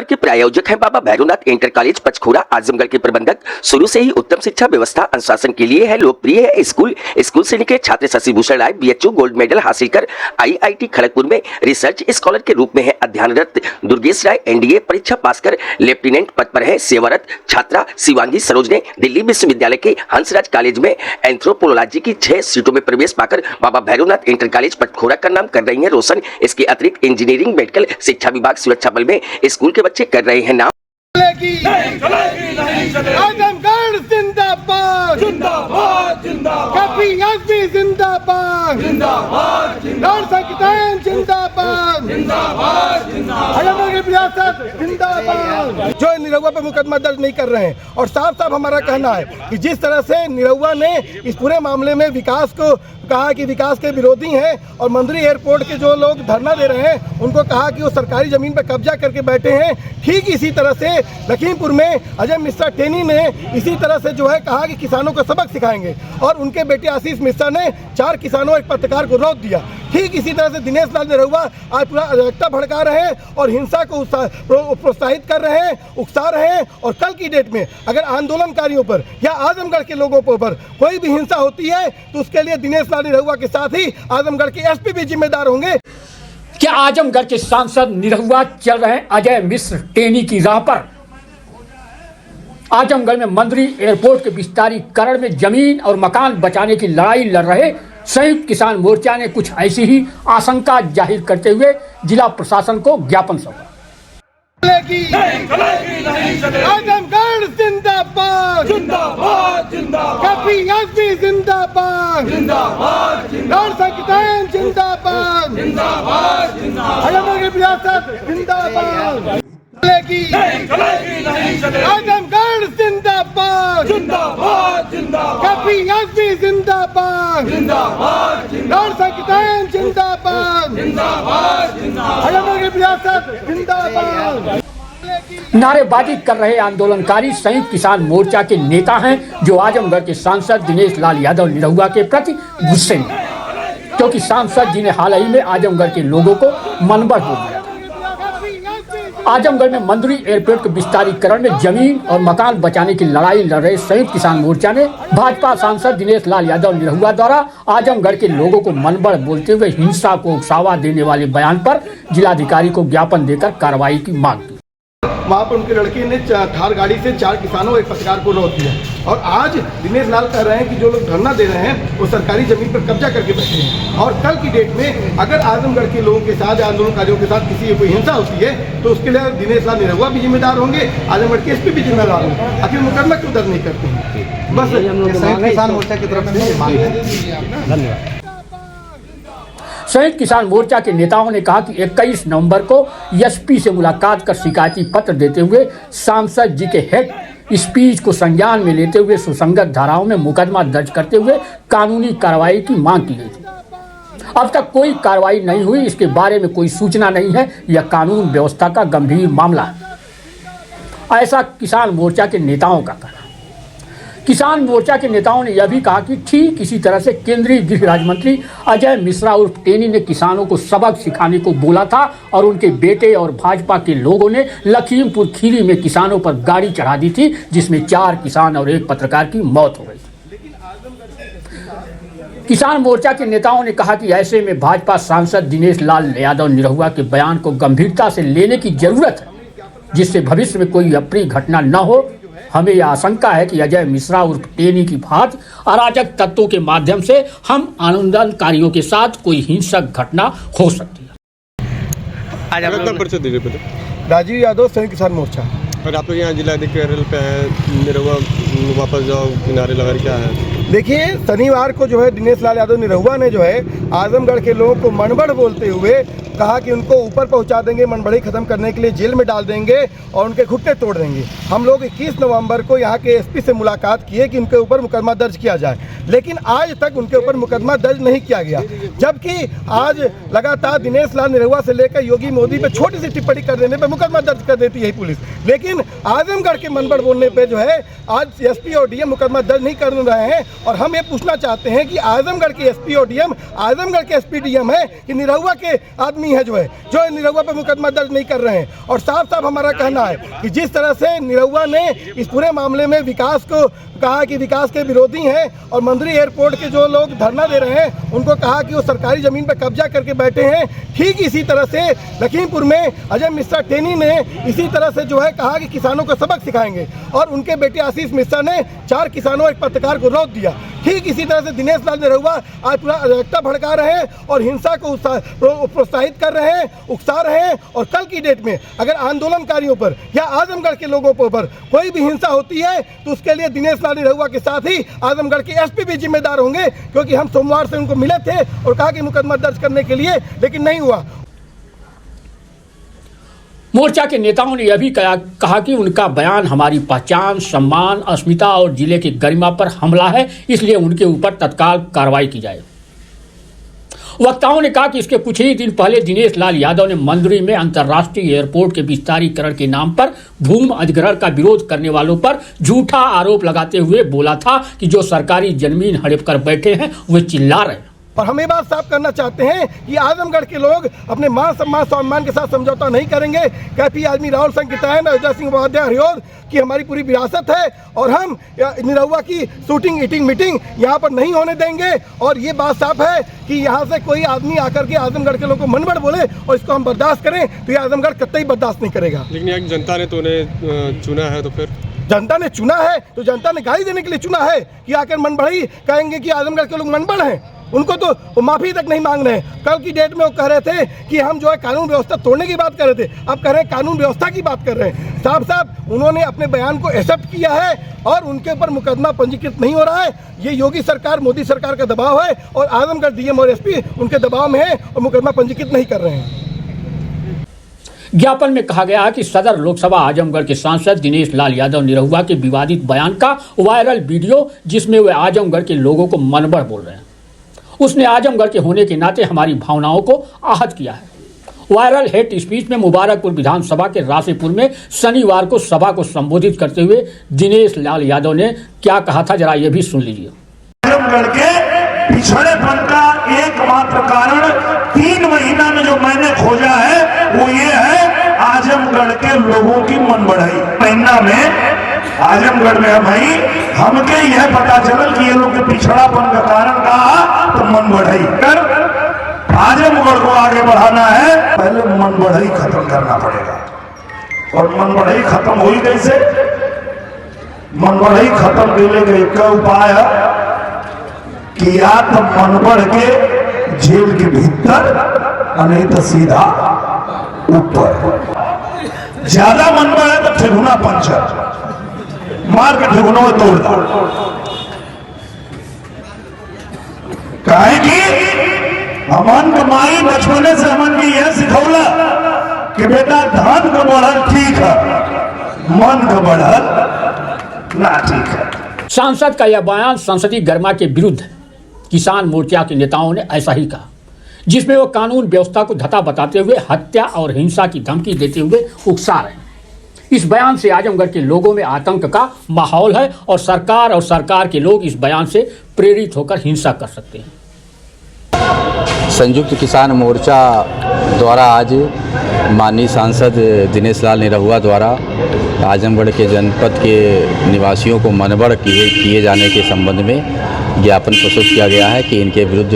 के प्रायोजक हैं बाबा भैरवनाथ इंटर कॉलेज पंचखुरा। आजमगढ़ के प्रबंधक शुरू से ही उत्तम शिक्षा व्यवस्था अनुशासन के लिए है लोकप्रिय है। स्कूल से निकले छात्र शशिभूषण राय बीएचयू गोल्ड मेडल हासिल कर आईआईटी खड़गपुर में रिसर्च स्कॉलर के रूप में है अध्ययनरत। दुर्गेश राय एनडीए परीक्षा पास कर लेफ्टिनेंट पद पर है सेवारत। छात्रा शिवांगी सरोज ने दिल्ली विश्वविद्यालय के हंसराज कॉलेज में एंथ्रोपोलॉजी की 6 सीटों में प्रवेश पाकर बाबा भैरवनाथ इंटर कॉलेज पंचखुरा का नाम कर रही है रोशन। इसके अतिरिक्त इंजीनियरिंग, मेडिकल, शिक्षा विभाग, सुरक्षा बल में स्कूल के बच्चे कर रहे हैं नाम। आजमगढ़ जिंदाबाद जिंदाबाद जिंदाबाद, जिंदाबाद जिंदाबाद, जिंदाबाद जिंदाबाद, जिंदाबाद। जो निरहुआ पे मुकदमा दर्ज नहीं कर रहे हैं और साफ साफ हमारा कहना है कि जिस तरह से निरहुआ ने इस पूरे मामले में विकास को कहा कि विकास के विरोधी हैं और मंदरी एयरपोर्ट के जो लोग धरना दे रहे हैं उनको कहा कि वो सरकारी जमीन पर कब्जा करके बैठे हैं, ठीक इसी तरह से लखीमपुर में अजय मिश्रा टेनी ने इसी तरह से जो है कहा कि किसानों को सबक सिखाएंगे और उनके बेटे आशीष मिश्रा ने 4 किसानों और एक पत्रकार को रोक दिया। ठीक इसी तरह से दिनेश लाल निरहुआ आज पूरा अराजकता भड़का रहे हैं और हिंसा को प्रोत्साहित कर रहे हैं, उकसा रहे हैं। और कल की डेट में अगर आंदोलनकारियों पर या आजमगढ़ के लोगों पर कोई भी हिंसा होती है तो उसके लिए दिनेश लाल निरहुआ के साथ ही आजमगढ़ के एसपी भी जिम्मेदार होंगे। क्या आजमगढ़ के सांसद निरहुआ चल रहे हैं अजय मिश्र टेनी की राह पर? आजमगढ़ में मंदरी एयरपोर्ट के विस्तारीकरण में जमीन और मकान बचाने की लड़ाई लड़ रहे संयुक्त किसान मोर्चा ने कुछ ऐसी ही आशंका जाहिर करते हुए जिला प्रशासन को ज्ञापन सौंपा। आजमगढ़ जिंदाबाद जिंदाबाद जिंदाबाद, जिंदाबाद जिंदाबाद, जिंदाबाद जिंदाबाद, आजमगढ़ जिंदाबाद जिंदाबाद जिंदाबाद, जिंदाबाद जिंदाबाद। नारेबाजी कर रहे आंदोलनकारी संयुक्त किसान मोर्चा के नेता हैं जो आजमगढ़ के सांसद दिनेश लाल यादव निरहुआ के प्रति गुस्से में, क्योंकि सांसद जी ने हाल ही में आजमगढ़ के लोगों को मनबड़ बोल दिया। आजमगढ़ में मंदरी एयरपोर्ट के विस्तारीकरण में जमीन और मकान बचाने की लड़ाई लड़ रहे संयुक्त किसान मोर्चा ने भाजपा सांसद दिनेश लाल यादव निरहुआ द्वारा आजमगढ़ के लोगों को मनबड़ बोलते हुए हिंसा को उकसावा देने वाले बयान पर जिलाधिकारी को ज्ञापन देकर कार्रवाई की मांग की। वहाँ पर उनके लड़के ने थार गाड़ी से 4 किसानों और एक पत्रकार को रोक दिया और आज दिनेश लाल कह रहे हैं कि जो लोग धरना दे रहे हैं वो सरकारी जमीन पर कब्जा करके बैठे हैं। और कल की डेट में अगर आजमगढ़ के लोगों के साथ या आंदोलनकारियों के साथ किसी कोई हिंसा होती है तो उसके लिए दिनेश लाल निरहुआ भी जिम्मेदार होंगे, आजमगढ़ के एसपी भी जिम्मेदार होंगे। आखिर मुकदमा क्यों दर्ज नहीं करते हैं? बस किसान मोर्चा की तरफ से मांग है। धन्यवाद। संयुक्त किसान मोर्चा के नेताओं ने कहा कि 21 नवंबर को एसपी से मुलाकात कर शिकायती पत्र देते हुए सांसद जी के हेड स्पीच को संज्ञान में लेते हुए सुसंगत धाराओं में मुकदमा दर्ज करते हुए कानूनी कार्रवाई की मांग की गई थी। अब तक कोई कार्रवाई नहीं हुई, इसके बारे में कोई सूचना नहीं है। यह कानून व्यवस्था का गंभीर मामला है, ऐसा किसान मोर्चा के नेताओं का कहना। किसान मोर्चा के नेताओं ने यह भी कहा कि ठीक इसी तरह से केंद्रीय गृह राज्य मंत्री अजय मिश्रा उर्फ टेनी ने किसानों को सबक सिखाने को बोला था और उनके बेटे और भाजपा के लोगों ने लखीमपुर खीरी में किसानों पर गाड़ी चढ़ा दी थी, जिसमें 4 किसान और 1 पत्रकार की मौत हो गई थी। किसान मोर्चा के नेताओं ने कहा कि ऐसे में भाजपा सांसद दिनेश लाल यादव निरहुआ के बयान को गंभीरता से लेने की जरूरत है, जिससे भविष्य में कोई अप्रिय घटना न हो। हमें यह आशंका है कि अजय मिश्रा उर्फ टेनी की भांति अराजक तत्वों के माध्यम से हम आंदोलनकारियों के साथ कोई हिंसक घटना हो सकती है। राजीव यादव, संयुक्त किसान मोर्चा। और आप लोग यहाँ जिलाधिकारी पे हैं, निरहुआ वापस जाओ किनारे लगा, क्या है? देखिए, शनिवार को जो है दिनेश लाल यादव निरहुआ ने जो है आजमगढ़ के लोगों को मनबड़ बोलते हुए कहा कि उनको ऊपर पहुंचा देंगे, मनबड़ी खत्म करने के लिए जेल में डाल देंगे और उनके घुटने तोड़ देंगे। हम लोग 21 नवंबर को यहाँ के एसपी से मुलाकात किए कि उनके ऊपर मुकदमा दर्ज किया जाए, लेकिन आज तक उनके ऊपर मुकदमा दर्ज नहीं किया गया। जबकि आज लगातार दिनेश लाल निरहुआ से लेकर योगी मोदी पे छोटी सी टिप्पणी कर देने पे मुकदमा दर्ज कर देती है पुलिस, लेकिन आजमगढ़ के मनबड़ बोलने पे जो है आज एसपी और डीएम मुकदमा दर्ज नहीं कर रहे हैं। और हम ये पूछना चाहते हैं कि आजमगढ़ के एसपी और डीएम आजमगढ़ के एसपी डीएम है कि निरहुआ के आदमी आदमी है जो निरहुआ पे मुकदमा दर्ज नहीं कर रहे हैं। और साफ साफ हमारा कहना है कि जिस तरह से निरहुआ ने इस पूरे मामले में विकास को कहा कि विकास के विरोधी हैं और मंदिरी एयरपोर्ट के जो लोग धरना दे रहे हैं उनको कहा कि वो सरकारी ज़मीन पर कब्जा करके बैठे हैं, ठीक इसी तरह से लखीमपुर में अजय मिश्रा टेनी ने इसी तरह से जो है कहा कि किसानों को सबक सिखाएंगे और उनके बेटे आशीष मिश्रा ने 4 किसानों और एक पत्रकार को रौंद दिया। ठीक इसी तरह से दिनेश लाल निरहुआ आज पूरा अराजकता भड़का रहे हैं और हिंसा को प्रोत्साहित कर रहे हैं, उकसा रहे हैं। और कल की डेट में अगर आंदोलनकारियों पर या आजमगढ़ के लोगों पर कोई भी हिंसा होती है तो उसके लिए दिनेश लाल निरहुआ के साथ ही आजमगढ़ के एसपी भी जिम्मेदार होंगे, क्योंकि हम सोमवार से उनको मिले थे और कहा कि मुकदमा दर्ज करने के लिए, लेकिन नहीं हुआ। मोर्चा के नेताओं ने यह भी कहा कि उनका बयान हमारी पहचान, सम्मान, अस्मिता और जिले की गरिमा पर हमला है, इसलिए उनके ऊपर तत्काल कार्रवाई की जाए। वक्ताओं ने कहा कि इसके कुछ ही दिन पहले दिनेश लाल यादव ने मंदुरी में अंतर्राष्ट्रीय एयरपोर्ट के विस्तारीकरण के नाम पर भूमि अधिग्रहण का विरोध करने वालों पर झूठा आरोप लगाते हुए बोला था कि जो सरकारी जमीन हड़प कर बैठे हैं वे चिल्ला रहे हैं। और हम ये बात साफ करना चाहते हैं कि आजमगढ़ के लोग अपने मान सम्मान स्वाभिमान के साथ समझौता नहीं करेंगे। कैफी आदमी राहुल संघ कितान, अयोध्या सिंह उपाध्याय हरियोद की हमारी पूरी विरासत है और हम निरहुआ की शूटिंग ईटिंग मीटिंग यहाँ पर नहीं होने देंगे। और ये बात साफ है कि यहाँ से कोई आदमी आकर के आजमगढ़ के लोगों को मनबड़ बोले और इसको हम बर्दाश्त करें तो ये आजमगढ़ कतई बर्दाश्त नहीं करेगा। लेकिन एक जनता ने तो उन्हें चुना है, तो फिर जनता ने चुना है तो जनता ने गाली देने के लिए चुना है कि आकर मनबढ़ई कहेंगे कि आजमगढ़ के लोग मनबड़ हैं। उनको तो माफ़ी तक नहीं मांग रहे हैं। कल की डेट में वो कह रहे थे कि हम जो है कानून व्यवस्था तोड़ने की बात कर रहे थे, अब कह रहे हैं कानून व्यवस्था की बात कर रहे हैं। साफ साफ उन्होंने अपने बयान को एक्सेप्ट किया है और उनके ऊपर मुकदमा पंजीकृत नहीं हो रहा है। ये योगी सरकार, मोदी सरकार का दबाव है और आजमगढ़ डीएम और एसपी उनके दबाव में है और मुकदमा पंजीकृत नहीं कर रहे हैं। ज्ञापन में कहा गया है कि सदर लोकसभा आजमगढ़ के सांसद दिनेश लाल यादव निरहुआ के विवादित बयान का वायरल वीडियो, जिसमें वे आजमगढ़ के लोगों को मनबड़ बोल रहे हैं, उसने आजमगढ़ के होने के नाते हमारी भावनाओं को आहत किया है। वायरल हेट स्पीच में मुबारकपुर विधानसभा के राशीपुर में शनिवार को सभा को संबोधित करते हुए दिनेश लाल यादव ने क्या कहा था, जरा ये भी सुन लीजिए। आजमगढ़ के पिछड़ेपन का एकमात्र कारण 3 महीना में जो मैंने खोजा है वो ये है आजमगढ़ के लोगों की मनबढ़ाई। महीना में आजमगढ़ में हमके यह पता चल कि ये लोग के पिछड़ापन का कारण कहा तो मनबढ़ाई कर आजमगढ़ को आगे बढ़ाना है, पहले मनबढ़ाई खत्म करना पड़ेगा। और मनबढ़ाई खत्म हुई कैसे? मनबढ़ाई खत्म करने का एक उपाय है कि या तो मनबढ़ के जेल के भीतर नहीं तो सीधा ऊपर। ज्यादा मनबढ़ है तो ठेहुना पंचर मार के ठेहुना तोड़ दो। काहे कि अमन के माई बचपने से अमन की यह सिखौला कि बेटा धन का बढ़ल ठीक है, मन का बढ़ल ना ठीक है। सांसद का यह बयान संसदीय गरिमा के विरुद्ध है। किसान मोर्चा के नेताओं ने ऐसा ही कहा, जिसमें वो कानून व्यवस्था को धता बताते हुए हत्या और हिंसा की धमकी देते हुए उकसा रहे हैं। इस बयान से आजमगढ़ के लोगों में आतंक का माहौल है और सरकार के लोग इस बयान से प्रेरित होकर हिंसा कर सकते हैं। संयुक्त किसान मोर्चा द्वारा आज माननीय सांसद दिनेश लाल निरहुआ द्वारा आजमगढ़ के जनपद के निवासियों को मनबड़ किए जाने के संबंध में ज्ञापन प्रस्तुत किया गया है कि इनके विरुद्ध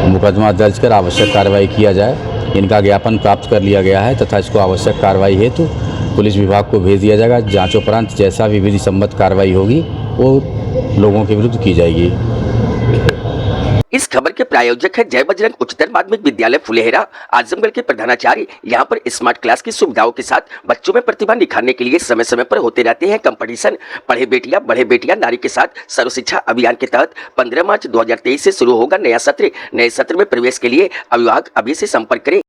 मुकदमा दर्ज कर आवश्यक कार्रवाई किया जाए। इनका ज्ञापन प्राप्त कर लिया गया है तथा इसको आवश्यक कार्रवाई हेतु पुलिस विभाग को भेज दिया जाएगा। जांच उपरांत जैसा भी विधि सम्मत कार्रवाई होगी वो लोगों के विरुद्ध की जाएगी। इस खबर के प्रायोजक है जय बजरंग उच्चतर माध्यमिक विद्यालय फुलेहरा, आजमगढ़ के प्रधानाचार्य। यहाँ पर स्मार्ट क्लास की सुविधाओं के साथ बच्चों में प्रतिभा निखारने के लिए समय समय पर होते रहते हैं कंपटीशन। पढ़े बेटियां बढ़े बेटियां नारी के साथ सर्व शिक्षा अभियान के तहत 15 मार्च 2023 से शुरू होगा नया सत्र। नए सत्र में प्रवेश के लिए अभिभावक अभी से संपर्क करें